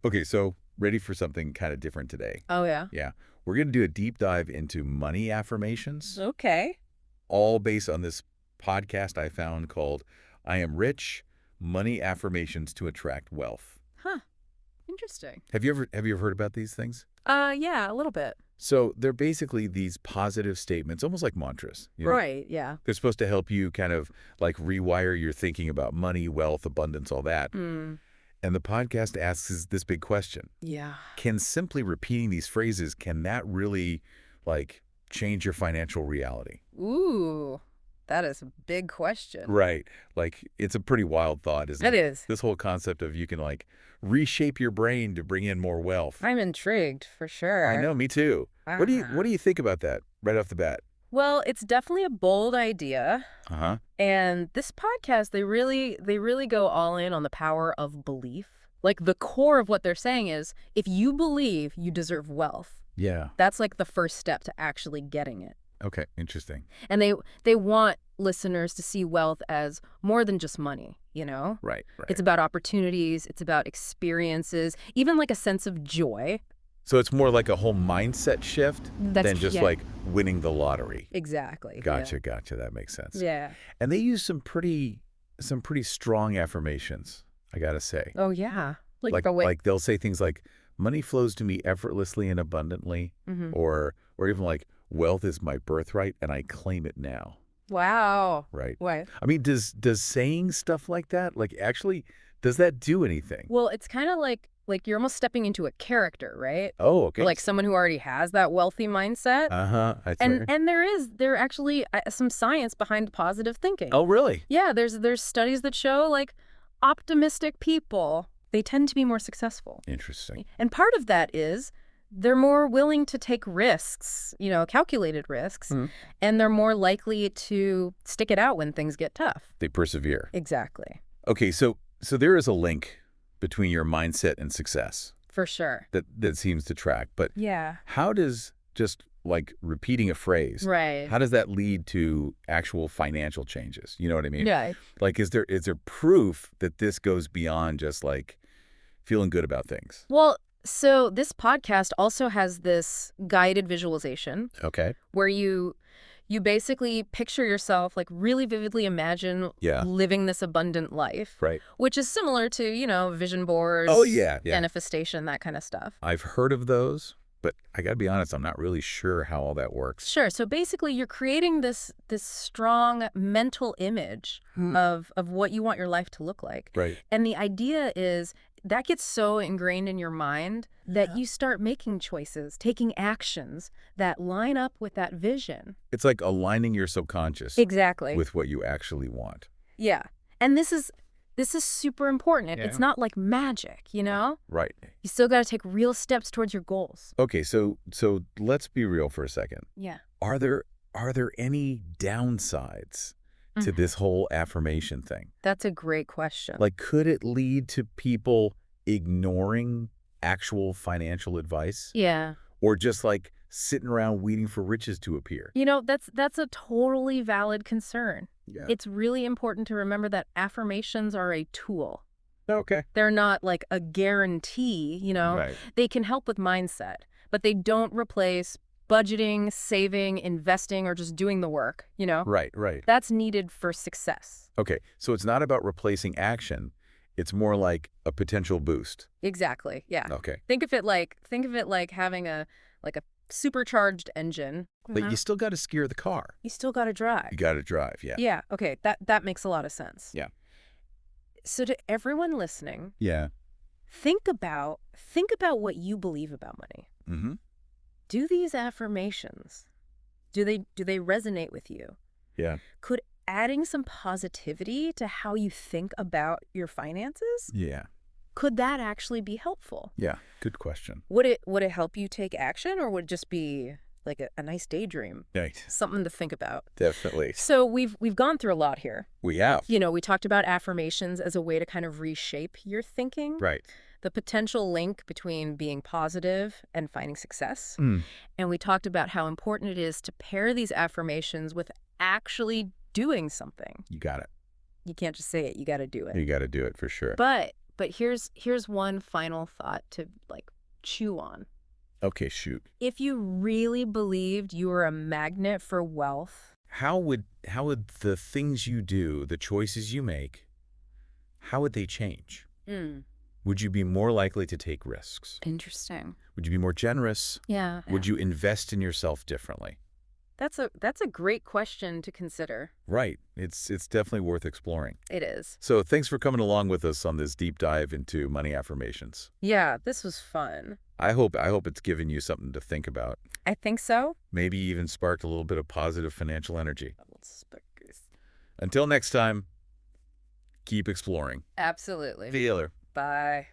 Okay, so ready for something kind of different today. Oh, yeah. Yeah. We're going to do a deep dive into money affirmations, Okay. all based on this podcast I found called I Am Rich, Money Affirmations to Attract Wealth. Huh. Interesting. Have you ever heard about these things? Yeah, a little bit. So they're basically these positive statements, almost like mantras. Right, yeah. They're supposed to help you kind of like rewire your thinking about money, wealth, abundance, all that. Hmm. And the podcast asks this big question. Yeah. Can simply repeating these phrases, can that really like change your financial reality? Ooh, that is a big question. Right. Like it's a pretty wild thought, isn't It it? is. This whole concept of you can like reshape your brain to bring in more wealth. I'm intrigued, for sure. I know, me too. What do you think about that right off the bat? Well, it's definitely a bold idea. Uh-huh. And this podcast, they really go all in on the power of belief. Like the core of what they're saying is, if you believe you deserve wealth, Yeah. that's like the first step to actually getting it. Okay, interesting. And they want listeners to see wealth as more than just money, you know? Right, right. It's about opportunities, it's about experiences, even like a sense of joy. So it's more like a whole mindset shift That's than just yeah, like winning the lottery. exactly. Gotcha, gotcha. That makes sense. Yeah. And they use some pretty strong affirmations, I gotta say. Oh yeah. Like the way. like they'll say things like money flows to me effortlessly and abundantly, Mhm. or even like wealth is my birthright and I claim it now. Wow. Right. Why? I mean, does saying stuff like that, like actually, does that do anything? Well, it's kind of like you're almost stepping into a character, right? Oh, okay. Like someone who already has that wealthy mindset. Uh-huh. And there actually some science behind positive thinking. Oh, really? Yeah, there's studies that show like optimistic people, they tend to be more successful. Interesting. And part of that is they're more willing to take risks, calculated risks, Mhm. and they're more likely to stick it out when things get tough. They persevere. Exactly. Okay, so there is a link between your mindset and success For sure. that seems to track. But Yeah. how does just like repeating a phrase, Right. how does that lead to actual financial changes? You know what I mean? Yeah. Like, is there proof that this goes beyond just like feeling good about things? Well, so this podcast also has this guided visualization Okay. where you basically picture yourself, like really vividly imagine Yeah. living this abundant life, Right. which is similar to, vision boards, Oh, yeah. Yeah. manifestation, that kind of stuff. I've heard of those, but I got to be honest, I'm not really sure how all that works. Sure. So basically, you're creating this strong mental image of what you want your life to look like. Right. And the idea is that gets so ingrained in your mind that you start making choices, taking actions that line up with that vision. It's like aligning your subconscious Exactly. with what you actually want. Yeah. And this is super important. It's not like magic. Right. You still got to take real steps towards your goals. Okay, so let's be real for a second. Yeah. Are there any downsides to this whole affirmation thing? That's a great question. Like, could it lead to people ignoring actual financial advice? Yeah. Or just like sitting around waiting for riches to appear? That's a totally valid concern. Yeah. It's really important to remember that affirmations are a tool. Okay. They're not like a guarantee, Right. They can help with mindset, but they don't replace budgeting, saving, investing, or just doing the work, Right, right. That's needed for success. Okay, so it's not about replacing action. It's more like a potential boost. Exactly. Yeah. Okay. Think of it like having a supercharged engine. But you still got to steer the car. You still got to drive. You got to drive, yeah. Yeah. Okay. That makes a lot of sense. Yeah. So to everyone listening, Yeah. think about what you believe about money. Mm-hmm. Do these affirmations, do they resonate with you? Yeah. Could adding some positivity to how you think about your finances, Yeah. could that actually be helpful? Yeah. Good question. Would it help you take action, or would it just be like a nice daydream? Right. Something to think about. Definitely. So we've gone through a lot here. We have. We talked about affirmations as a way to kind of reshape your thinking. Right. The potential link between being positive and finding success. Mm. And we talked about how important it is to pair these affirmations with actually doing something. You got it. You can't just say it, you got to do it. You got to do it for sure. But But here's one final thought to like chew on. Okay, shoot. If you really believed you were a magnet for wealth, How would the things you do, the choices you make, how would they change? mm, Would you be more likely to take risks? interesting. Would you be more generous? Yeah, Would you invest in yourself differently? that's a great question to consider. Right. It's definitely worth exploring. It is. So thanks for coming along with us on this deep dive into money affirmations. Yeah, this was fun. I hope it's given you something to think about. I think so. Maybe even sparked a little bit of positive financial energy. Speckers. Until next time, keep exploring. Absolutely. See you later. Bye.